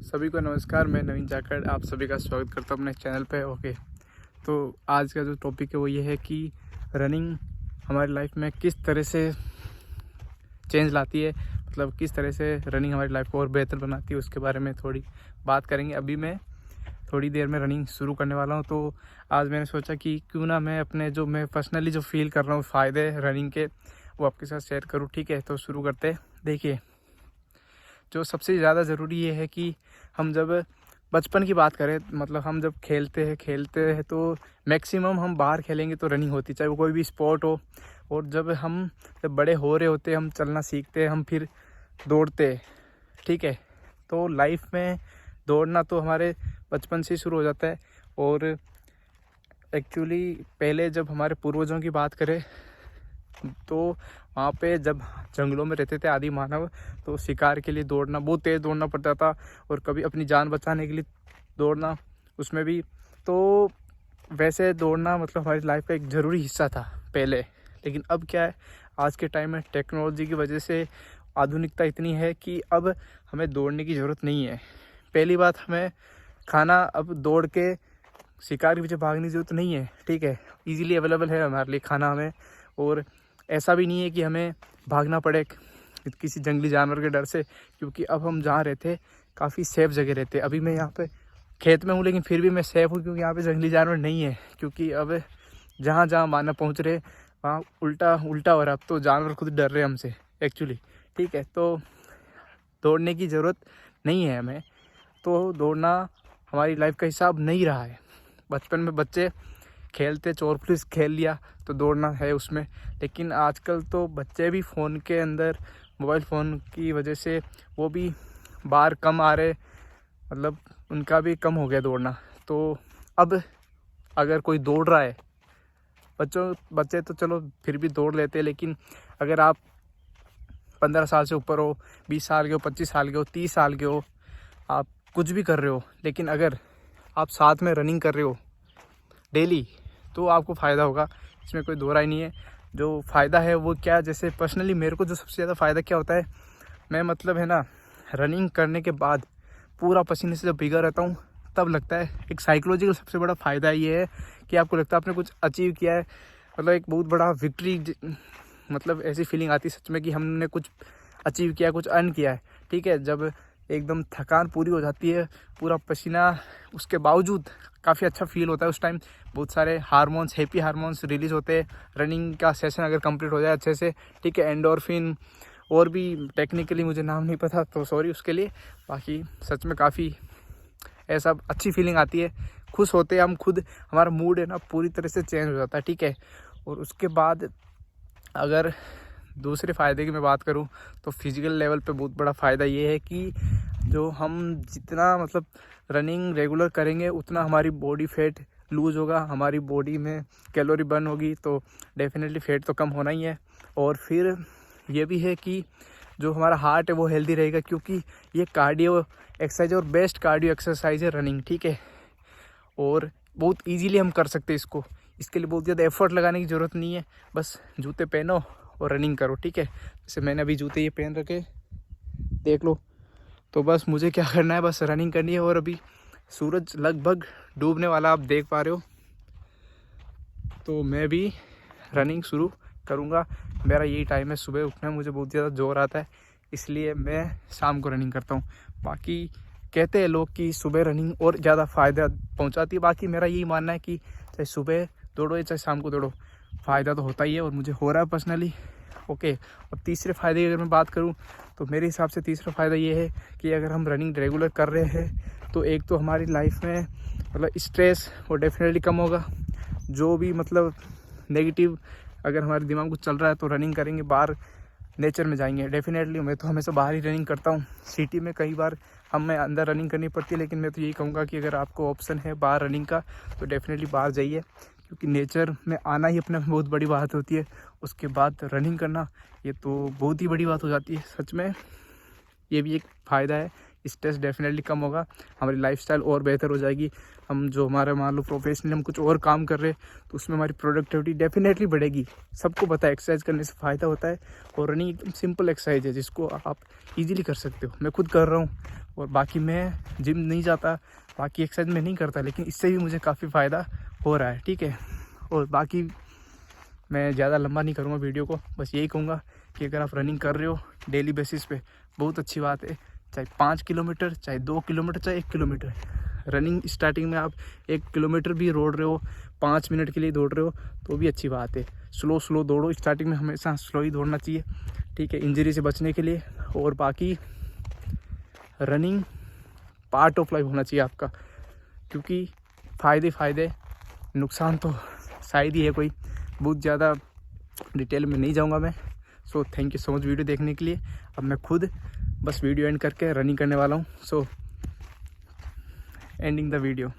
सभी को नमस्कार। मैं नवीन जाखड़ आप सभी का स्वागत करता हूँ अपने चैनल पे। तो आज का जो टॉपिक है वो ये है कि रनिंग हमारी लाइफ में किस तरह से चेंज लाती है, मतलब किस तरह से रनिंग हमारी लाइफ को और बेहतर बनाती है, उसके बारे में थोड़ी बात करेंगे। अभी मैं थोड़ी देर में रनिंग शुरू करने वाला हूँ, तो आज मैंने सोचा कि क्यों ना मैं अपने जो मैं पर्सनली जो फील कर रहा हूँ फ़ायदे रनिंग के, वो आपके साथ शेयर करूँ। ठीक है, तो शुरू करते। देखिए, जो सबसे ज़्यादा ज़रूरी ये है कि हम जब बचपन की बात करें, मतलब हम जब खेलते हैं तो मैक्सिमम हम बाहर खेलेंगे तो रनिंग होती, चाहे वो कोई भी स्पोर्ट हो। और जब बड़े हो रहे होते हैं, हम चलना सीखते हैं, हम फिर दौड़ते हैं। ठीक है, तो लाइफ में दौड़ना तो हमारे बचपन से ही शुरू हो जाता है। और एक्चुअली पहले जब हमारे पूर्वजों की बात करें तो वहाँ पे जब जंगलों में रहते थे आदि मानव, तो शिकार के लिए दौड़ना, बहुत तेज़ दौड़ना पड़ता था, और कभी अपनी जान बचाने के लिए दौड़ना उसमें भी। तो वैसे दौड़ना मतलब हमारी लाइफ का एक ज़रूरी हिस्सा था पहले। लेकिन अब क्या है, आज के टाइम में टेक्नोलॉजी की वजह से आधुनिकता इतनी है कि अब हमें दौड़ने की ज़रूरत नहीं है। पहली बात, हमें खाना अब दौड़ के शिकार के पीछे भागने की ज़रूरत नहीं है। ठीक है, ईज़िली अवेलेबल है हमारे लिए खाना हमें। और ऐसा भी नहीं है कि हमें भागना पड़े किसी जंगली जानवर के डर से, क्योंकि अब हम जहाँ रहते काफ़ी सेफ़ जगह रहते हैं। अभी मैं यहाँ पे खेत में हूँ, लेकिन फिर भी मैं सेफ़ हूँ, क्योंकि यहाँ पे जंगली जानवर नहीं है। क्योंकि अब जहाँ जहाँ मानव पहुँच रहे वहाँ उल्टा हो रहा। अब तो जानवर खुद डर रहे हमसे एक्चुअली। ठीक है, तो दौड़ने की ज़रूरत नहीं है हमें। तो दौड़ना हमारी लाइफ का हिसाब नहीं रहा है। बचपन में बच्चे खेलते, चोर पुलिस खेल लिया तो दौड़ना है उसमें। लेकिन आजकल तो बच्चे भी फ़ोन के अंदर, मोबाइल फ़ोन की वजह से वो भी बाहर कम आ रहे, मतलब उनका भी कम हो गया दौड़ना। तो अब अगर कोई दौड़ रहा है, बच्चे तो चलो फिर भी दौड़ लेते हैं, लेकिन अगर आप 15 साल से ऊपर हो, 20 साल के हो, 25 साल के हो, 30 साल के हो, आप कुछ भी कर रहे हो, लेकिन अगर आप साथ में रनिंग कर रहे हो डेली, तो आपको फ़ायदा होगा। इसमें कोई दो राय नहीं है। जो फ़ायदा है वो क्या, जैसे पर्सनली मेरे को जो सबसे ज़्यादा फ़ायदा क्या होता है, मैं मतलब है ना, रनिंग करने के बाद पूरा पसीने से जब भीगा रहता हूँ, तब लगता है एक साइकोलॉजिकल सबसे बड़ा फ़ायदा ये है कि आपको लगता है आपने कुछ अचीव किया है, मतलब एक बहुत बड़ा विक्ट्री, मतलब ऐसी फीलिंग आती है सच में कि हमने कुछ अचीव किया, कुछ अर्न किया है। ठीक है, जब एकदम थकान पूरी हो जाती है, पूरा पसीना, उसके बावजूद काफ़ी अच्छा फील होता है उस टाइम। बहुत सारे हार्मोन्स, हैप्पी हार्मोन्स रिलीज़ होते हैं रनिंग का सेशन अगर कंप्लीट हो जाए अच्छे से। ठीक है, एंडोर्फिन और भी टेक्निकली मुझे नाम नहीं पता, तो सॉरी उसके लिए। बाकी सच में काफ़ी ऐसा अच्छी फीलिंग आती है, खुश होते हैं हम खुद, हमारा मूड है ना पूरी तरह से चेंज हो जाता है। ठीक है, और उसके बाद अगर दूसरे फ़ायदे की मैं बात करूं, तो फिज़िकल लेवल पे बहुत बड़ा फ़ायदा ये है कि जो हम जितना मतलब रनिंग रेगुलर करेंगे, उतना हमारी बॉडी फैट लूज़ होगा, हमारी बॉडी में कैलोरी बर्न होगी, तो डेफिनेटली फैट तो कम होना ही है। और फिर ये भी है कि जो हमारा हार्ट है वो हेल्दी रहेगा, क्योंकि ये कार्डियो एक्सरसाइज और बेस्ट कार्डियो एक्सरसाइज है रनिंग। ठीक है, और बहुत ईजीली हम कर सकते हैं इसके लिए बहुत ज़्यादा एफर्ट लगाने की ज़रूरत नहीं है। बस जूते पहनो और रनिंग करो। ठीक है, जैसे मैंने अभी जूते ये पहन रखे, देख लो। तो बस मुझे क्या करना है, बस रनिंग करनी है। और अभी सूरज लगभग डूबने वाला, आप देख पा रहे हो, तो मैं भी रनिंग शुरू करूँगा। मेरा यही टाइम है, सुबह उठना मुझे बहुत ज़्यादा जोर आता है, इसलिए मैं शाम को रनिंग करता हूँ। बाकी कहते हैं लोग कि सुबह रनिंग और ज़्यादा फ़ायदा पहुँचाती है। बाकी मेरा यही मानना है कि चाहे सुबह दौड़ो या चाहे शाम को दौड़ो, फ़ायदा तो होता ही है, और मुझे हो रहा है पर्सनली। ओके, और तीसरे फ़ायदे की अगर मैं बात करूँ, तो मेरे हिसाब से तीसरा फ़ायदा ये है कि अगर हम रनिंग रेगुलर कर रहे हैं, तो एक तो हमारी लाइफ में मतलब स्ट्रेस वो डेफिनेटली कम होगा। जो भी मतलब नेगेटिव अगर हमारे दिमाग में कुछ चल रहा है, तो रनिंग करेंगे, बाहर नेचर में जाएंगे डेफिनेटली। मैं तो हमेशा बाहर ही रनिंग करता हूँ। सिटी में कई बार हमें अंदर रनिंग करनी पड़ती है, लेकिन मैं तो यही कहूँगा कि अगर आपको ऑप्शन है बाहर रनिंग का, तो डेफिनेटली बाहर जाइए, क्योंकि नेचर में आना ही अपने में बहुत बड़ी बात होती है। उसके बाद रनिंग करना, ये तो बहुत ही बड़ी बात हो जाती है सच में। ये भी एक फ़ायदा है, स्ट्रेस डेफिनेटली कम होगा, हमारी लाइफस्टाइल और बेहतर हो जाएगी। हम जो हमारे मान लो प्रोफेशनली हम कुछ और काम कर रहे हैं, तो उसमें हमारी प्रोडक्टिविटी डेफिनेटली बढ़ेगी। सबको पता है एक्सरसाइज करने से फ़ायदा होता है, और रनिंग एकदम सिंपल एक्सरसाइज है जिसको आप इजीली कर सकते हो। मैं खुद कर रहा हूँ, और बाकी मैं जिम नहीं जाता, बाकी एक्सरसाइज में नहीं करता, लेकिन इससे भी मुझे काफ़ी फ़ायदा हो रहा है, ठीक है। और बाकी मैं ज़्यादा लंबा नहीं करूँगा वीडियो को, बस यही कहूँगा कि अगर आप रनिंग कर रहे हो डेली बेसिस पे, बहुत अच्छी बात है। चाहे 5 किलोमीटर, चाहे 2 किलोमीटर, चाहे 1 किलोमीटर, रनिंग स्टार्टिंग में आप 1 किलोमीटर भी दौड़ रहे हो, 5 मिनट के लिए दौड़ रहे हो तो भी अच्छी बात है। स्लो दौड़ो, स्टार्टिंग में हमेशा स्लो ही दौड़ना चाहिए, ठीक है, इंजरी से बचने के लिए। और बाकी रनिंग पार्ट ऑफ लाइफ होना चाहिए आपका, क्योंकि फ़ायदे नुकसान तो शायद ही है कोई, बहुत ज़्यादा डिटेल में नहीं जाऊंगा मैं। So thank you so much video देखने के लिए। अब मैं खुद बस वीडियो एंड करके रनिंग करने वाला हूँ। सो एंडिंग द वीडियो।